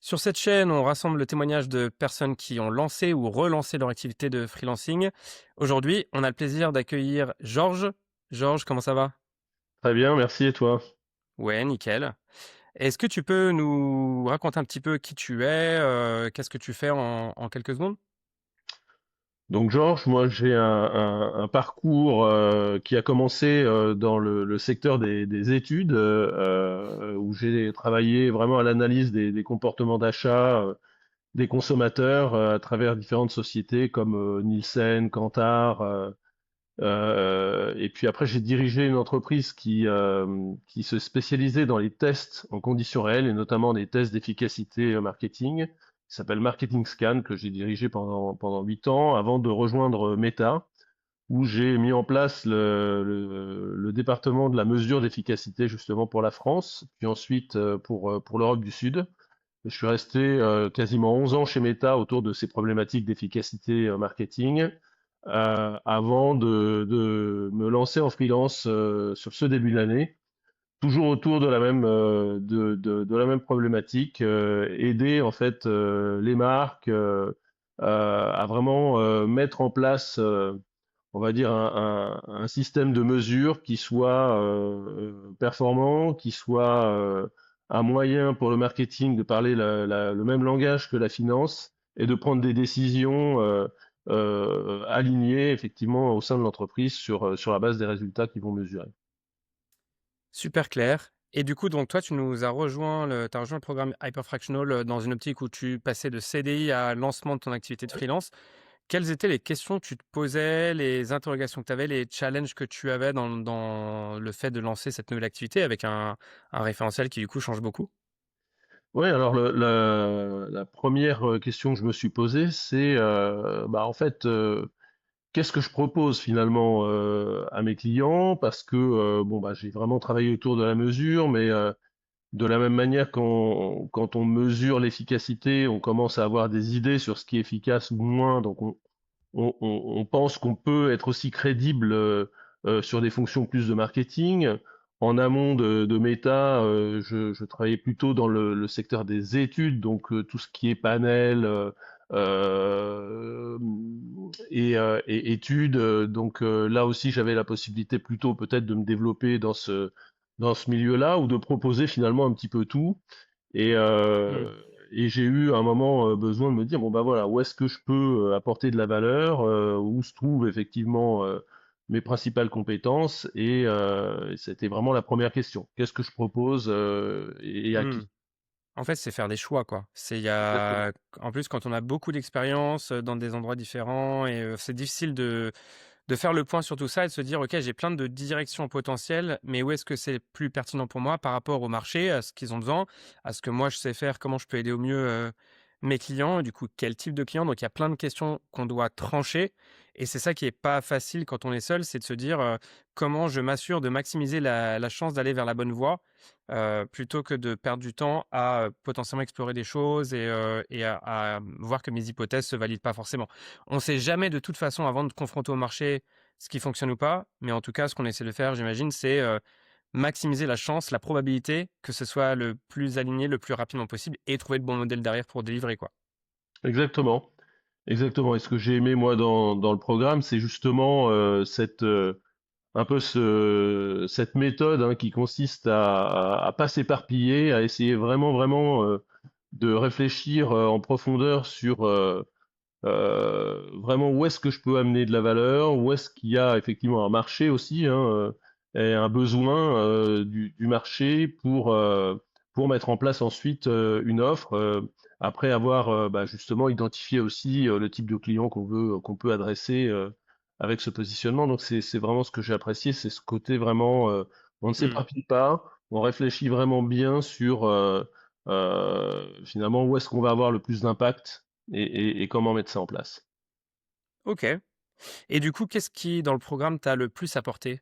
Sur cette chaîne, on rassemble le témoignage de personnes qui ont lancé ou relancé leur activité de freelancing. Aujourd'hui, on a le plaisir d'accueillir Georges. Georges, comment ça va? Très bien, merci et toi? Ouais, nickel. Est-ce que tu peux nous raconter un petit peu qui tu es, qu'est-ce que tu fais en quelques secondes? Donc Georges, moi j'ai un parcours qui a commencé dans le secteur des études où j'ai travaillé vraiment à l'analyse des comportements d'achat des consommateurs à travers différentes sociétés comme Nielsen, Kantar. Et puis après j'ai dirigé une entreprise qui se spécialisait dans les tests en conditions réelles et notamment des tests d'efficacité marketing, qui s'appelle Marketing Scan, que j'ai dirigé pendant 8 ans avant de rejoindre Meta, où j'ai mis en place le département de la mesure d'efficacité justement pour la France, puis ensuite pour l'Europe du Sud. Je suis resté quasiment 11 ans chez Meta autour de ces problématiques d'efficacité marketing, avant de me lancer en freelance sur ce début d'année, toujours autour de la même, de la même problématique, aider en fait les marques à vraiment mettre en place, on va dire, un système de mesure qui soit performant, qui soit un moyen pour le marketing de parler le même langage que la finance et de prendre des décisions alignées effectivement au sein de l'entreprise sur la base des résultats qu'ils vont mesurer. Super clair. Et du coup, donc toi, tu nous as rejoint tu rejoint le programme Hyperfractional, dans une optique où tu passais de CDI à lancement de ton activité de freelance. Quelles étaient les questions que tu te posais, les interrogations que tu avais, les challenges que tu avais dans le fait de lancer cette nouvelle activité avec un référentiel qui, du coup, change beaucoup? Oui, alors la première question que je me suis posée, c'est bah, en fait, qu'est-ce que je propose finalement à mes clients? Parce que bon, bah, j'ai vraiment travaillé autour de la mesure, mais de la même manière, quand on mesure l'efficacité, on commence à avoir des idées sur ce qui est efficace ou moins. Donc, on pense qu'on peut être aussi crédible sur des fonctions plus de marketing. En amont de Meta, je travaillais plutôt dans le secteur des études, donc tout ce qui est panel euh, et études. Donc là aussi, j'avais la possibilité plutôt peut-être de me développer dans ce milieu-là ou de proposer finalement un petit peu tout. Et, Mmh. j'ai eu à un moment besoin de me dire, bon bah voilà, où est-ce que je peux apporter de la valeur, où se trouvent effectivement mes principales compétences, et c'était vraiment la première question. Qu'est-ce que je propose et à Mmh. qui? En fait, c'est faire des choix, quoi. C'est il y Exactement. a en plus, quand on a beaucoup d'expérience, dans des endroits différents et c'est difficile de faire le point sur tout ça et de se dire: «OK, j'ai plein de directions potentielles, mais où est-ce que c'est plus pertinent pour moi par rapport au marché, à ce qu'ils ont besoin, à ce que moi je sais faire, comment je peux aider au mieux, mes clients et du coup quel type de client?» Donc il y a plein de questions qu'on doit trancher et c'est ça qui est pas facile quand on est seul, c'est de se dire, «Comment je m'assure de maximiser la chance d'aller vers la bonne voie?» Plutôt que de perdre du temps à, potentiellement explorer des choses et à voir que mes hypothèses se valident pas forcément. On sait jamais de toute façon avant de confronter au marché ce qui fonctionne ou pas, mais en tout cas, ce qu'on essaie de faire, j'imagine, c'est, maximiser la chance, la probabilité que ce soit le plus aligné, le plus rapidement possible et trouver le bon modèle derrière pour délivrer, quoi. Exactement. Exactement. Et ce que j'ai aimé moi dans le programme, c'est justement un peu cette méthode hein, qui consiste à pas s'éparpiller, à essayer vraiment de réfléchir en profondeur sur vraiment où est-ce que je peux amener de la valeur, où est-ce qu'il y a effectivement un marché aussi, hein, et un besoin du marché pour mettre en place ensuite une offre, après avoir bah, justement identifié aussi le type de client qu'on peut adresser avec ce positionnement. Donc c'est vraiment ce que j'ai apprécié, c'est ce côté vraiment, on ne Mmh. s'éparpille pas, on réfléchit vraiment bien sur finalement où est-ce qu'on va avoir le plus d'impact et comment mettre ça en place. OK, et du coup, qu'est-ce qui, dans le programme, t'a le plus apporté?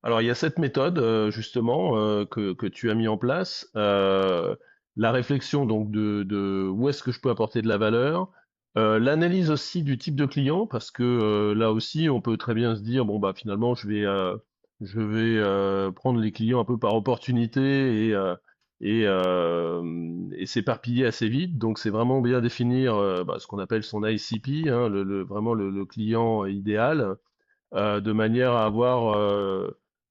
Alors il y a cette méthode justement que tu as mis en place, la réflexion donc de où est-ce que je peux apporter de la valeur, l'analyse aussi du type de client parce que là aussi on peut très bien se dire bon bah finalement je vais prendre les clients un peu par opportunité et et s'éparpiller assez vite. Donc c'est vraiment bien définir ce qu'on appelle son ICP, hein, vraiment le client idéal, de manière à avoir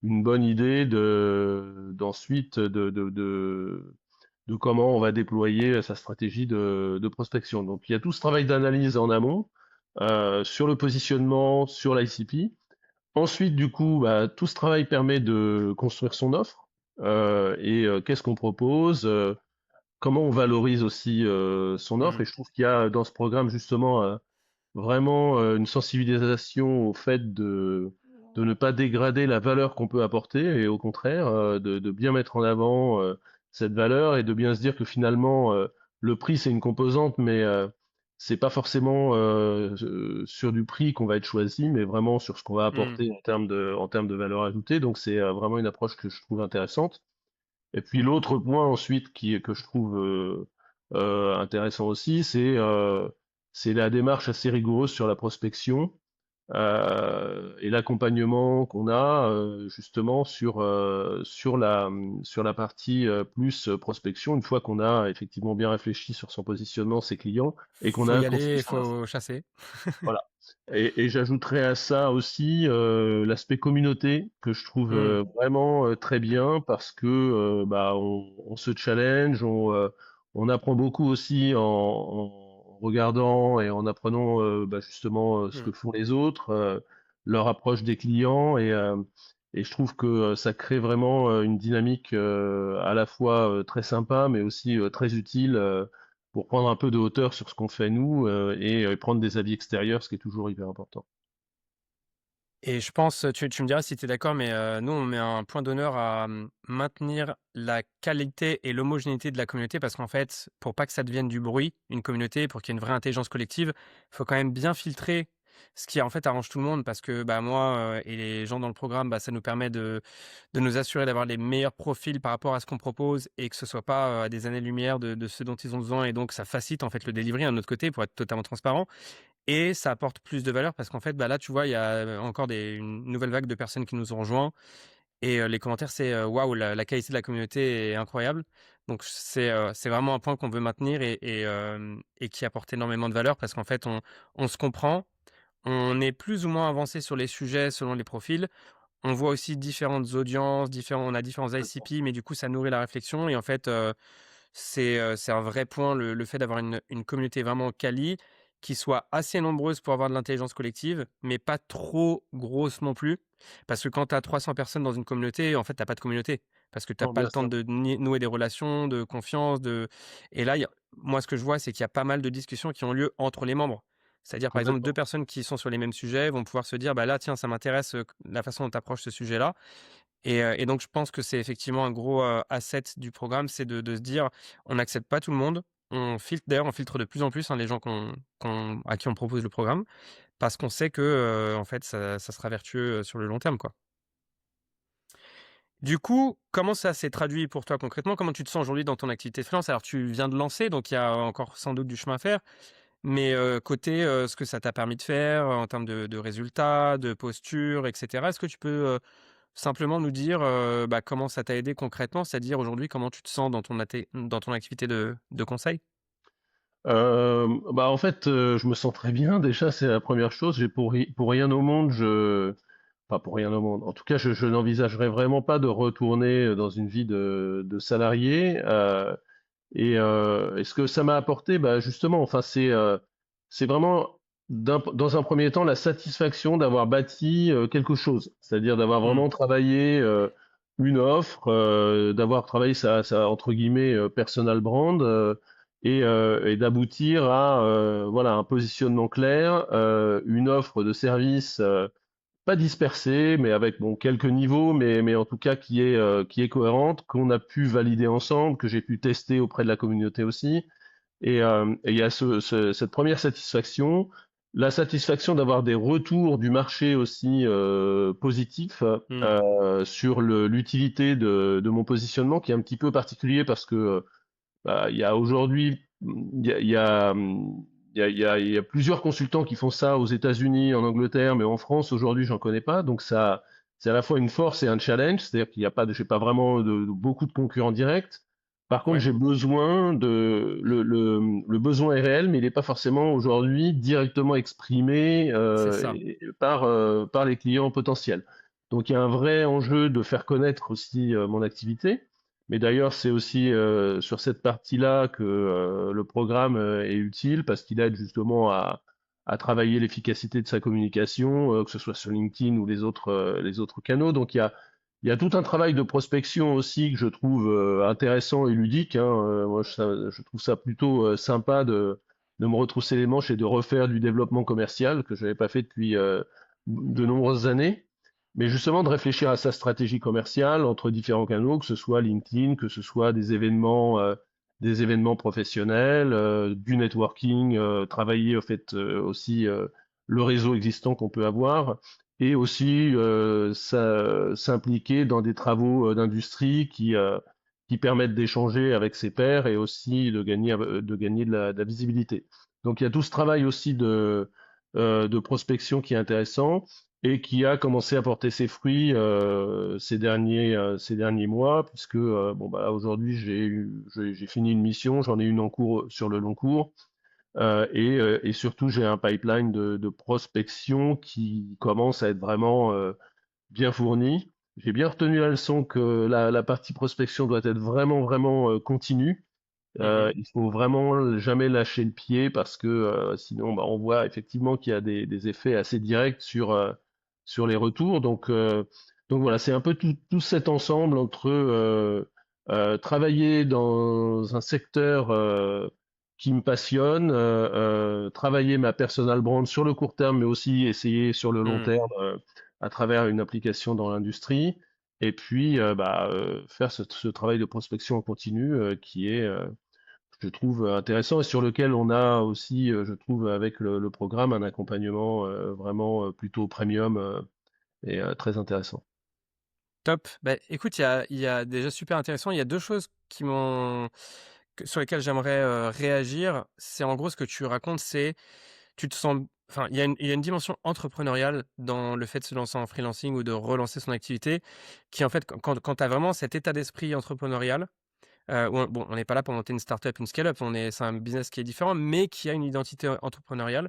une bonne idée d'ensuite de comment on va déployer sa stratégie de prospection. Donc il y a tout ce travail d'analyse en amont sur le positionnement, sur l'ICP. Ensuite, du coup, tout ce travail permet de construire son offre qu'est-ce qu'on propose, comment on valorise aussi son offre. Mmh. Et je trouve qu'il y a dans ce programme justement vraiment une sensibilisation au fait de ne pas dégrader la valeur qu'on peut apporter et au contraire de bien mettre en avant cette valeur et de bien se dire que finalement le prix c'est une composante mais c'est pas forcément sur du prix qu'on va être choisi mais vraiment sur ce qu'on va Mmh. apporter en termes de valeur ajoutée. Donc c'est vraiment une approche que je trouve intéressante. Et puis l'autre point ensuite que je trouve intéressant aussi, c'est la démarche assez rigoureuse sur la prospection et l'accompagnement qu'on a justement sur la partie plus prospection, une fois qu'on a effectivement bien réfléchi sur son positionnement, ses clients, et qu'on Faut a y construit aller, il son offre. faut chasser. Voilà. Et j'ajouterais à ça aussi l'aspect communauté que je trouve Mmh. vraiment très bien parce que on se challenge, on apprend beaucoup aussi en regardant et en apprenant justement ce Mmh. que font les autres, leur approche des clients et je trouve que ça crée vraiment une dynamique à la fois très sympa mais aussi très utile pour prendre un peu de hauteur sur ce qu'on fait nous prendre des avis extérieurs, ce qui est toujours hyper important. Et je pense, tu me diras si tu es d'accord, mais nous, on met un point d'honneur à, maintenir la qualité et l'homogénéité de la communauté parce qu'en fait, pour pas que ça devienne du bruit, une communauté, pour qu'il y ait une vraie intelligence collective, il faut quand même bien filtrer ce qui, en fait, arrange tout le monde parce que, bah, moi, et les gens dans le programme, bah, ça nous permet de nous assurer d'avoir les meilleurs profils par rapport à ce qu'on propose et que ce soit pas, à des années-lumière de ce dont ils ont besoin et donc ça facilite, en fait, le delivery, d'un autre côté, pour être totalement transparent. Et ça apporte plus de valeur parce qu'en fait, bah, là, tu vois, il y a, encore une nouvelle vague de personnes qui nous ont rejoints et les commentaires, c'est, «Waouh, la qualité de la communauté est incroyable». Donc c'est vraiment un point qu'on veut maintenir et qui apporte énormément de valeur parce qu'en fait, on se comprend, on est plus ou moins avancé sur les sujets selon les profils. On voit aussi différentes audiences, on a différents ICP, mais du coup, ça nourrit la réflexion et en fait, c'est un vrai point le fait d'avoir une communauté vraiment quali, qui soit assez nombreuse pour avoir de l'intelligence collective, mais pas trop grosse non plus. Parce que quand tu as 300 personnes dans une communauté, en fait, tu as pas de communauté. Parce que tu as Non, pas bien le temps sûr, de nouer des relations, de confiance, et là, moi, ce que je vois, c'est qu'il y a pas mal de discussions qui ont lieu entre les membres. C'est-à-dire, par exemple, 2 complètement. personnes qui sont sur les mêmes sujets vont pouvoir se dire: «Bah, là, tiens, ça m'intéresse, la façon dont tu approches ce sujet-là». Et donc je pense que c'est effectivement un gros, asset du programme, c'est de se dire: «On n'accepte pas tout le monde». On filtre de plus en plus, hein, les gens à qui on propose le programme, parce qu'on sait que, en fait, ça sera vertueux, sur le long terme, quoi. Du coup, comment ça s'est traduit pour toi concrètement? Comment tu te sens aujourd'hui dans ton activité de freelance? Alors tu viens de lancer, donc il y a encore sans doute du chemin à faire, mais côté, ce que ça t'a permis de faire, en termes de résultats, de posture et cetera. Est-ce que tu peux, simplement nous dire, bah, comment ça t'a aidé concrètement? C'est-à-dire aujourd'hui, comment tu te sens dans ton activité de conseil? En fait, je me sens très bien déjà, c'est la première chose. J'ai pour rien au monde, pas pour rien au monde. En tout cas, je n'envisagerais vraiment pas de retourner dans une vie de salarié. Et ce que ça m'a apporté, bah, justement, enfin, c'est vraiment dans un premier temps la satisfaction d'avoir bâti quelque chose, c'est-à-dire d'avoir Mmh. vraiment travaillé une offre, d'avoir travaillé sa entre guillemets personal brand et d'aboutir à voilà un positionnement clair, une offre de service pas dispersée, mais avec bon quelques niveaux, mais en tout cas qui est cohérente, qu'on a pu valider ensemble, que j'ai pu tester auprès de la communauté aussi. Et il y a cette première satisfaction, la satisfaction d'avoir des retours du marché aussi positifs Mmh. sur l'utilité de mon positionnement, qui est un petit peu particulier parce que il y a aujourd'hui, il y a plusieurs consultants qui font ça aux États-Unis, en Angleterre, mais en France aujourd'hui, j'en connais pas. Donc ça, c'est à la fois une force et un challenge, c'est-à-dire qu'il n'y a pas, j'ai pas vraiment beaucoup de concurrents directs. Par contre, Ouais, j'ai besoin le besoin est réel, mais il n'est pas forcément aujourd'hui directement exprimé c'est ça. par les clients potentiels. Donc, il y a un vrai enjeu de faire connaître aussi mon activité. Mais d'ailleurs, c'est aussi sur cette partie-là que le programme est utile parce qu'il aide justement à travailler l'efficacité de sa communication, que ce soit sur LinkedIn ou les autres canaux. Donc, il y a tout un travail de prospection aussi que je trouve intéressant et ludique, hein. Moi, je trouve ça plutôt sympa de me retrousser les manches et de refaire du développement commercial que je n'avais pas fait depuis de nombreuses années. Mais justement, de réfléchir à sa stratégie commerciale entre différents canaux, que ce soit LinkedIn, que ce soit des événements professionnels, du networking, travailler au fait aussi le réseau existant qu'on peut avoir et aussi s'impliquer dans des travaux d'industrie qui permettent d'échanger avec ses pairs et aussi de gagner de la visibilité. Donc il y a tout ce travail aussi de prospection qui est intéressant et qui a commencé à porter ses fruits ces derniers mois, puisque bon, bah, aujourd'hui j'ai fini une mission, j'en ai une en cours sur le long cours. Et surtout, j'ai un pipeline de prospection qui commence à être vraiment bien fourni. J'ai bien retenu la leçon que la partie prospection doit être vraiment continue. Mmh. Il faut vraiment jamais lâcher le pied parce que sinon, bah, on voit effectivement qu'il y a des effets assez directs sur les retours. Donc voilà, c'est un peu tout cet ensemble entre travailler dans un secteur qui me passionne, travailler ma personal brand sur le court terme, mais aussi essayer sur le long Mmh. terme à travers une application dans l'industrie. Et puis, faire ce travail de prospection en continu qui est, je trouve, intéressant et sur lequel on a aussi, je trouve, avec le programme, un accompagnement vraiment plutôt premium et très intéressant. Top. Bah, écoute, il y a déjà super intéressant. Il y a 2 choses sur lesquelles j'aimerais, réagir. C'est en gros ce que tu racontes, c'est tu te sens enfin, il y a une dimension entrepreneuriale dans le fait de se lancer en freelancing ou de relancer son activité qui en fait quand tu as vraiment cet état d'esprit entrepreneurial. Bon, on n'est pas là pour monter une start-up, une scale-up, c'est un business qui est différent, mais qui a une identité entrepreneuriale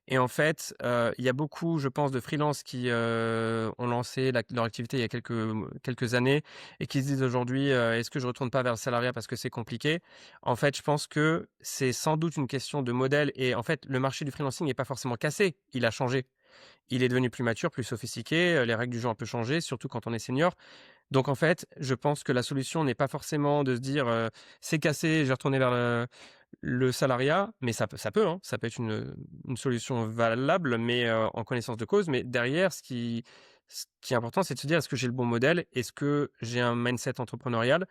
et en fait, il y a beaucoup, je pense, de freelances qui, ont lancé leur activité il y a quelques années et qui se disent aujourd'hui: «Est-ce que je retourne pas vers le salariat parce que c'est compliqué?» En fait, je pense que c'est sans doute une question de modèle et en fait, le marché du freelancing n'est pas forcément cassé, il a changé. Il est devenu plus mature, plus sophistiqué, les règles du jeu ont un peu changé, surtout quand on est senior. Donc en fait, je pense que la solution n'est pas forcément de se dire, «C'est cassé, je vais retourner vers le salariat», mais ça peut être une solution valable, mais en connaissance de cause. Mais derrière, ce qui est important, c'est de se dire: «Est-ce que j'ai le bon modèle? Est-ce que j'ai un mindset entrepreneurial?»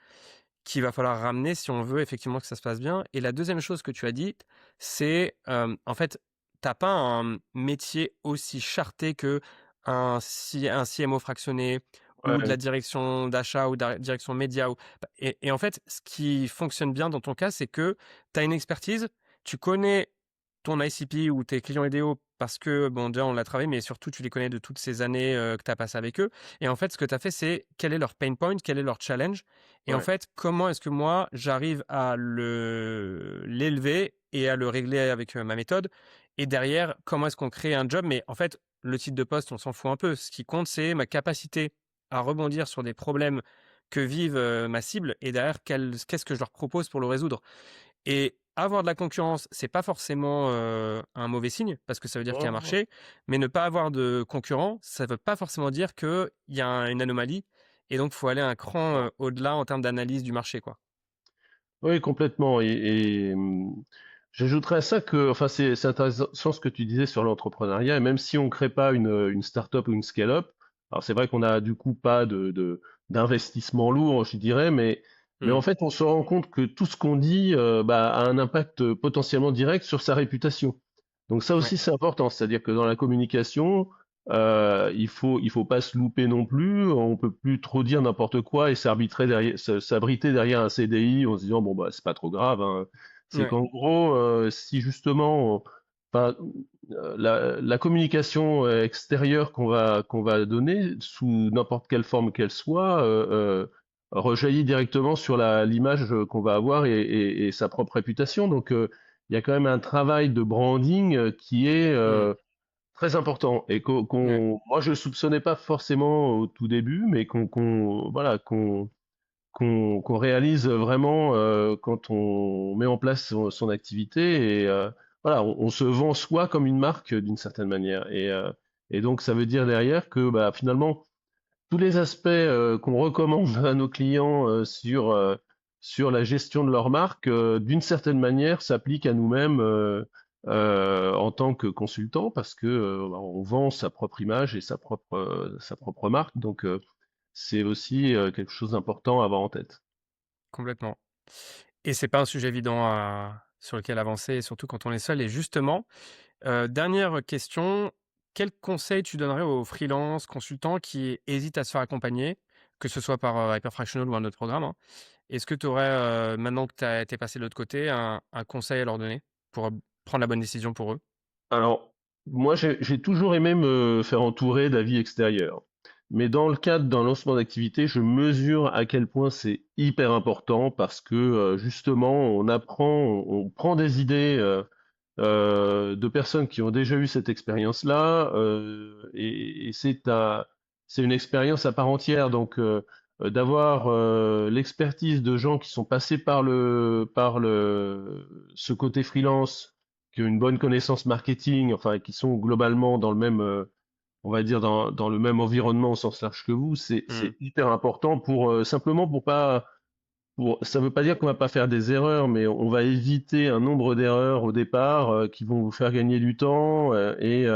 Qu'il va falloir ramener si on veut effectivement que ça se passe bien. Et la deuxième chose que tu as dit, c'est, en fait, t'as pas un métier aussi charté un CMO fractionné ou de la Ouais, direction d'achat ou de la direction média et en fait, ce qui fonctionne bien dans ton cas, c'est que tu as une expertise, tu connais ton ICP ou tes clients idéaux parce que, bon, déjà, on l'a travaillé, mais surtout, tu les connais de toutes ces années, que tu as passées avec eux et en fait, ce que tu as fait, c'est quel est leur pain point, quel est leur challenge et en ouais. fait, comment est-ce que moi, j'arrive à l'élever et à le régler avec, ma méthode? Et derrière, comment est-ce qu'on crée un job? Mais en fait, le titre de poste, on s'en fout un peu. Ce qui compte, c'est ma capacité à rebondir sur des problèmes que vivent, ma cible et derrière qu'est-ce que je leur propose pour le résoudre? Et avoir de la concurrence, c'est pas forcément, un mauvais signe parce que ça veut dire qu'il y a un Oh, marché, mais ne pas avoir de concurrents, ça veut pas forcément dire qu'il y a une anomalie et donc faut aller un cran, oh. au-delà en termes d'analyse du marché, quoi. Oui, complètement. J'ajouterais à ça que, enfin, c'est intéressant ce que tu disais sur l'entrepreneuriat. Et même si on ne crée pas une start-up ou une scale-up, alors c'est vrai qu'on a du coup pas d'investissement lourd, je dirais, mais en Mmh. fait, on se rend compte que tout ce qu'on dit bah, a un impact potentiellement direct sur sa réputation. Donc ça Ouais, aussi, c'est important. C'est-à-dire que dans la communication, il faut pas se louper non plus. On peut plus trop dire n'importe quoi et s'abriter derrière un CDI en se disant bon bah c'est pas trop grave, hein. C'est ouais. qu'en gros, si justement, enfin, la communication extérieure qu'on va donner sous n'importe quelle forme qu'elle soit, rejaillit directement sur l'image qu'on va avoir et sa propre réputation. Donc, il y a quand même un travail de branding qui est Mmh. très important et Ouais, moi je soupçonnais pas forcément au tout début, mais voilà, qu'on réalise vraiment quand on met en place son activité et voilà, on se vend soi comme une marque d'une certaine manière et donc ça veut dire derrière que bah, finalement tous les aspects qu'on recommande à nos clients sur la gestion de leur marque, d'une certaine manière, s'appliquent à nous-mêmes en tant que consultant parce que bah, on vend sa propre image et sa propre marque. Donc, c'est aussi quelque chose d'important à avoir en tête. complètement. Et c'est pas un sujet évident sur lequel avancer, surtout quand on est seul et justement, dernière question, quel conseil tu donnerais aux freelances, consultants qui hésitent à se faire accompagner, que ce soit par, Hyperfractional ou un autre programme, hein? Est-ce que tu aurais, maintenant que tu es passé de l'autre côté, un conseil à leur donner pour, prendre la bonne décision pour eux? Alors, moi, j'ai toujours aimé me faire entourer d'avis extérieurs. Mais dans le cadre d'un lancement d'activité, je mesure à quel point c'est hyper important parce que justement, on prend des idées de personnes qui ont déjà eu cette expérience-là et c'est une expérience à part entière. Donc, d'avoir l'expertise de gens qui sont passés ce côté freelance qui ont une bonne connaissance marketing, enfin, qui sont globalement dans le même, on va dire, dans le même environnement au sens large que vous, Mmh. c'est hyper important pour, simplement pour pas, ça veut pas dire qu'on va pas faire des erreurs, mais on va éviter un nombre d'erreurs au départ, qui vont vous faire gagner du temps, et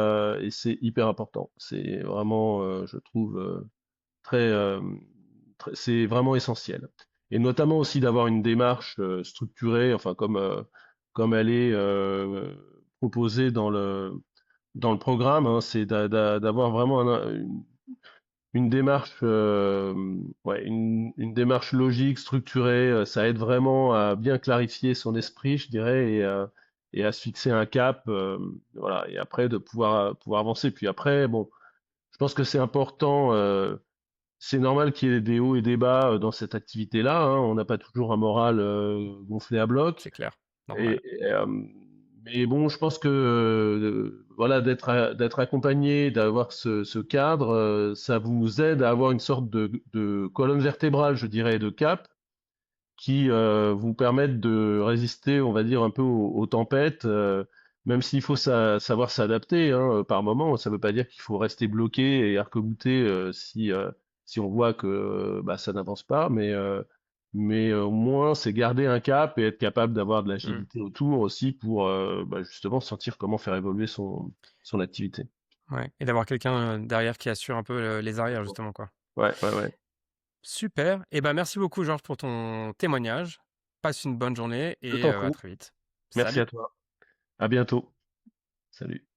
c'est hyper important. C'est vraiment, je trouve, très, c'est vraiment essentiel. Et notamment aussi d'avoir une démarche structurée, enfin comme elle est proposée dans le programme, hein, c'est d'avoir vraiment une démarche, ouais, une démarche logique, structurée. Ça aide vraiment à bien clarifier son esprit, je dirais, et à se fixer un cap, voilà, et après de pouvoir avancer. Puis après, bon, je pense que c'est important. C'est normal qu'il y ait des hauts et des bas dans cette activité-là, hein. On n'a pas toujours un moral gonflé à bloc. C'est clair, normal. Et mais bon, je pense que voilà, d'être accompagné, d'avoir ce cadre, ça vous aide à avoir une sorte de colonne vertébrale, je dirais, de cap, qui vous permettent de résister, on va dire, un peu aux tempêtes, même s'il faut savoir s'adapter, hein, par moment. Ça ne veut pas dire qu'il faut rester bloqué et arc-bouté si on voit que bah, ça n'avance pas, mais au moins c'est garder un cap et être capable d'avoir de Mmh. l'agilité autour aussi pour bah, justement sentir comment faire évoluer son activité. Ouais et d'avoir quelqu'un, derrière qui assure un peu, les arrières justement, quoi. Ouais, ouais, ouais. Super et ben, merci beaucoup Georges pour ton témoignage. Passe une bonne journée Je et t'en à prie. très vite. Merci à Salut. toi. À bientôt. Salut.